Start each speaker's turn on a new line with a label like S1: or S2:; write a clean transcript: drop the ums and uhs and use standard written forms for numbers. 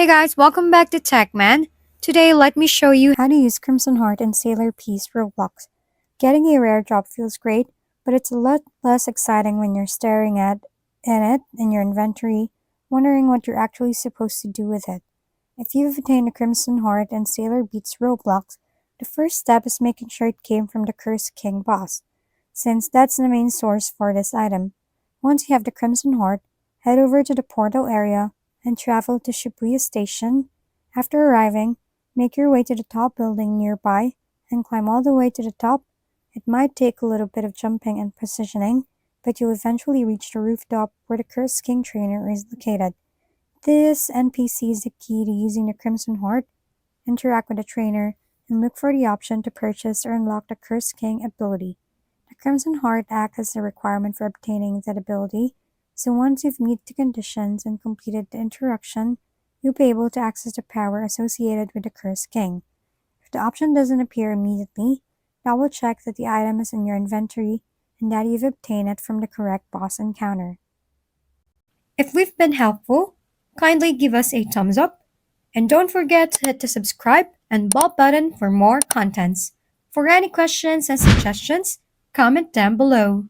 S1: Hey guys, welcome back to TechMan. Today, let me show you how to use Crimson Heart in Sailor Piece Roblox. Getting a rare drop feels great, but it's a lot less exciting when you're staring at it in your inventory, wondering what you're actually supposed to do with it. If you've obtained a Crimson Heart in Sailor Beats Roblox, the first step is making sure it came from the Cursed King boss, since that's the main source for this item. Once you have the Crimson Heart, head over to the portal area and travel to Shibuya Station. After arriving, make your way to the top building nearby and climb all the way to the top. It might take a little bit of jumping and positioning, but you'll eventually reach the rooftop where the Cursed King trainer is located. This NPC is the key to using the Crimson Heart. Interact with the trainer and look for the option to purchase or unlock the Cursed King ability. The Crimson Heart acts as a requirement for obtaining that ability, so once you've met the conditions and completed the interaction, you'll be able to access the power associated with the Cursed King. If the option doesn't appear immediately, double check that the item is in your inventory and that you've obtained it from the correct boss encounter. If we've been helpful, kindly give us a thumbs up and don't forget to hit the subscribe and bell button for more contents. For any questions and suggestions, comment down below.